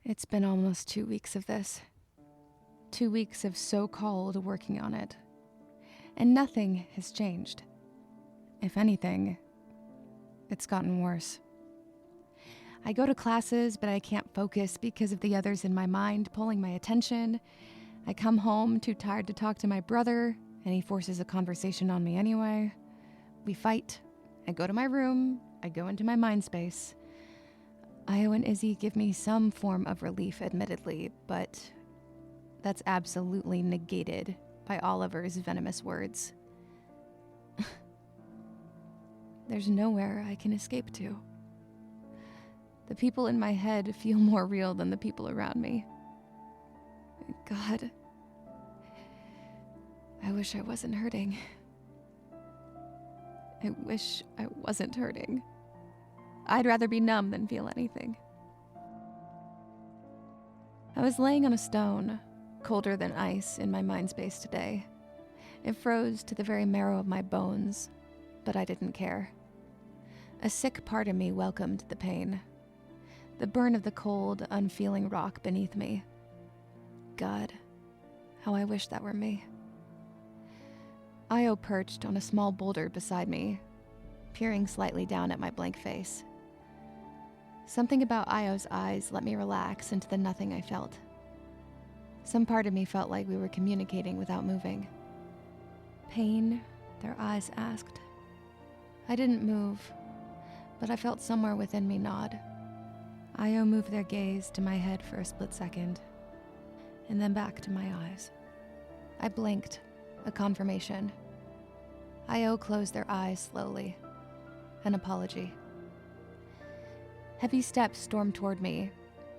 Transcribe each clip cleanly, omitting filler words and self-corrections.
It's been almost 2 weeks of this. 2 weeks of so-called working on it. And nothing has changed. If anything, it's gotten worse. I go to classes, but I can't focus because of the others in my mind pulling my attention. I come home too tired to talk to my brother, and he forces a conversation on me anyway. We fight. I go to my room. I go into my mind space. Io and Izzy give me some form of relief, admittedly, but that's absolutely negated by Oliver's venomous words. There's nowhere I can escape to. The people in my head feel more real than the people around me. God, I wish I wasn't hurting. I wish I wasn't hurting. I'd rather be numb than feel anything. I was laying on a stone, colder than ice, in my mind space today. It froze to the very marrow of my bones, but I didn't care. A sick part of me welcomed the pain. The burn of the cold, unfeeling rock beneath me. God, how I wish that were me. Io perched on a small boulder beside me, peering slightly down at my blank face. Something about Io's eyes let me relax into the nothing I felt. Some part of me felt like we were communicating without moving. Pain, their eyes asked. I didn't move, but I felt somewhere within me nod. Io moved their gaze to my head for a split second, and then back to my eyes. I blinked, a confirmation. Io closed their eyes slowly, an apology. Heavy steps stormed toward me,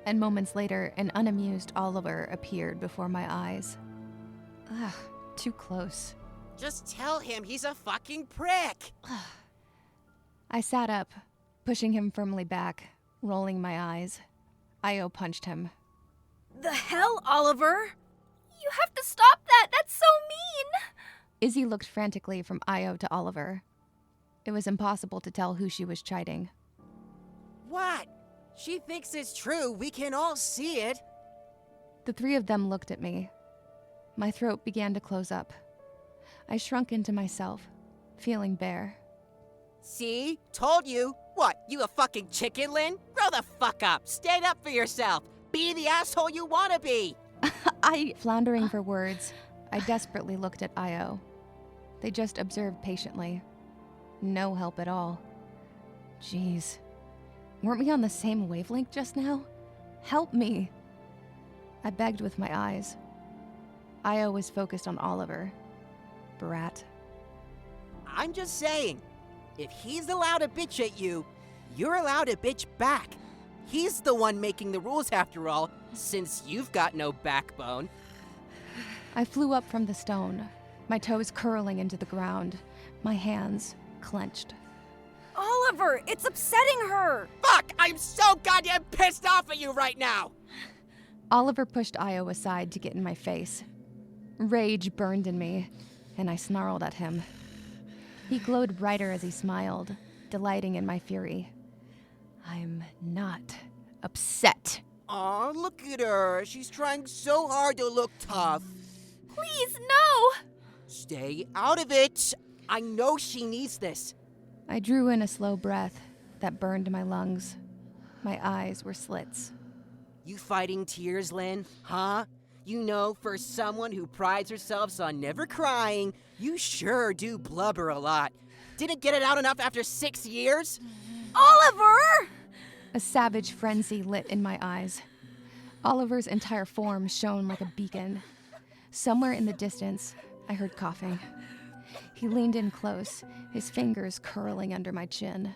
and moments later, an unamused Oliver appeared before my eyes. Ugh, too close. Just tell him he's a fucking prick! I sat up, pushing him firmly back, rolling my eyes. Io punched him. The hell, Oliver? You have to stop that! That's so mean! Izzy looked frantically from Io to Oliver. It was impossible to tell who she was chiding. What? She thinks it's true. We can all see it. The three of them looked at me. My throat began to close up. I shrunk into myself, feeling bare. See? Told you. What, you a fucking chicken, Linne? Grow the fuck up. Stand up for yourself. Be the asshole you want to be. Floundering for words, I desperately looked at Io. They just observed patiently. No help at all. Jeez. Weren't we on the same wavelength just now? Help me. I begged with my eyes. Io was focused on Oliver. Brat. I'm just saying, if he's allowed to bitch at you, you're allowed to bitch back. He's the one making the rules after all, since you've got no backbone. I flew up from the stone, my toes curling into the ground, my hands clenched. Oliver, it's upsetting her! Fuck! I'm so goddamn pissed off at you right now! Oliver pushed Io aside to get in my face. Rage burned in me, and I snarled at him. He glowed brighter as he smiled, delighting in my fury. I'm not upset. Aw, look at her. She's trying so hard to look tough. Please, no! Stay out of it. I know she needs this. I drew in a slow breath that burned my lungs. My eyes were slits. You fighting tears, Linne? Huh? You know, for someone who prides herself on never crying, you sure do blubber a lot. Didn't get it out enough after 6 years? Oliver! A savage frenzy lit in my eyes. Oliver's entire form shone like a beacon. Somewhere in the distance, I heard coughing. He leaned in close, his fingers curling under my chin.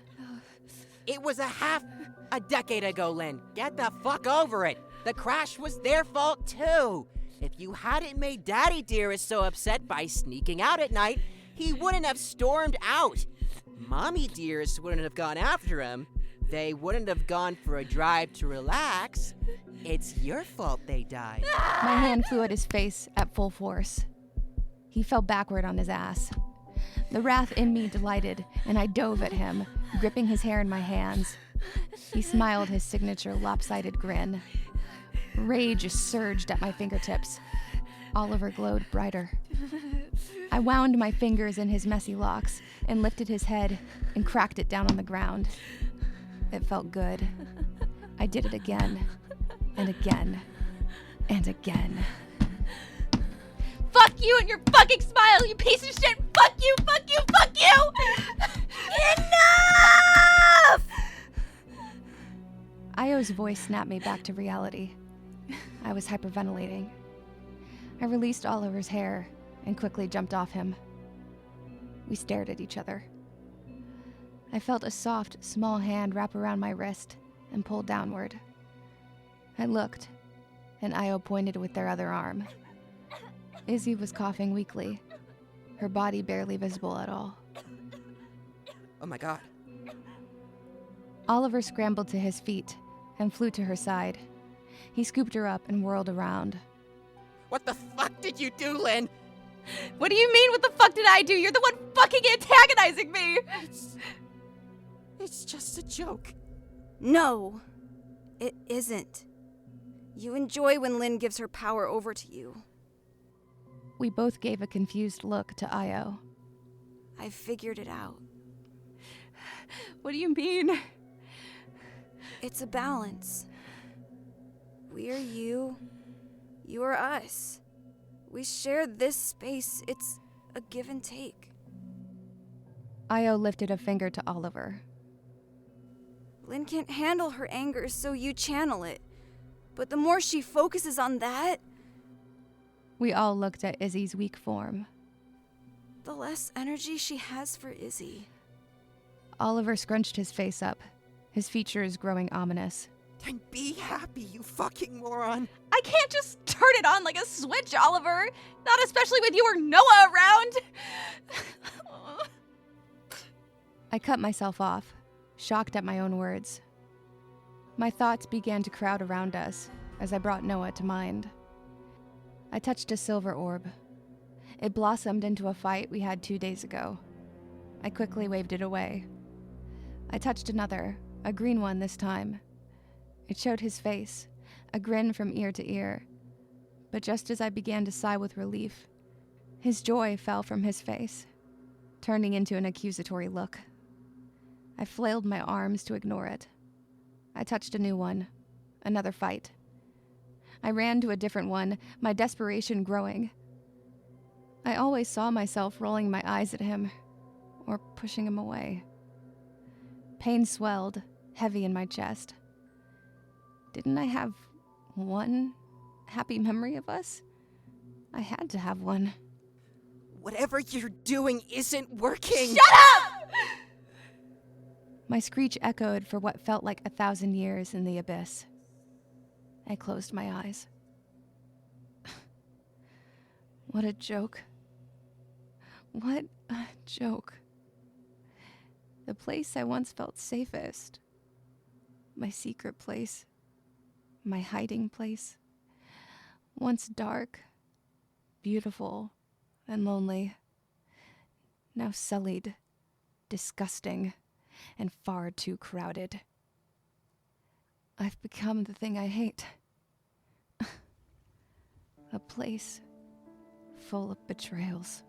It was a decade ago, Linne. Get the fuck over it. The crash was their fault, too. If you hadn't made Daddy Dearest so upset by sneaking out at night, he wouldn't have stormed out. Mommy Dearest wouldn't have gone after him. They wouldn't have gone for a drive to relax. It's your fault they died. My hand flew at his face at full force. He fell backward on his ass. The wrath in me delighted, and I dove at him, gripping his hair in my hands. He smiled his signature lopsided grin. Rage surged at my fingertips. Oliver glowed brighter. I wound my fingers in his messy locks and lifted his head and cracked it down on the ground. It felt good. I did it again, and again, and again. Fuck you and your fucking smile, you piece of shit! Fuck you, fuck you, fuck you! Enough! Io's voice snapped me back to reality. I was hyperventilating. I released Oliver's hair and quickly jumped off him. We stared at each other. I felt a soft, small hand wrap around my wrist and pull downward. I looked, and Io pointed with their other arm. Izzy was coughing weakly, her body barely visible at all. Oh my god. Oliver scrambled to his feet and flew to her side. He scooped her up and whirled around. What the fuck did you do, Linne? What do you mean, what the fuck did I do? You're the one fucking antagonizing me! It's just a joke. No, it isn't. You enjoy when Linne gives her power over to you. We both gave a confused look to Io. I figured it out. What do you mean? It's a balance. We are you. You are us. We share this space. It's a give and take. Io lifted a finger to Oliver. Linne can't handle her anger, so you channel it. But the more she focuses on that, We all looked at Izzy's weak form. the less energy she has for Izzy. Oliver scrunched his face up, his features growing ominous. Then be happy, you fucking moron. I can't just turn it on like a switch, Oliver. Not especially with you or Noah around. I cut myself off, shocked at my own words. My thoughts began to crowd around us as I brought Noah to mind. I touched a silver orb. It blossomed into a fight we had 2 days ago. I quickly waved it away. I touched another, a green one this time. It showed his face, a grin from ear to ear. But just as I began to sigh with relief, his joy fell from his face, turning into an accusatory look. I flailed my arms to ignore it. I touched a new one, another fight. I ran to a different one, my desperation growing. I always saw myself rolling my eyes at him, or pushing him away. Pain swelled, heavy in my chest. Didn't I have one happy memory of us? I had to have one. Whatever you're doing isn't working. Shut up! My screech echoed for what felt like 1,000 years in the abyss. I closed my eyes. What a joke. What a joke. The place I once felt safest. My secret place. My hiding place. Once dark, beautiful, and lonely. Now sullied, disgusting, and far too crowded. I've become the thing I hate. A place full of betrayals.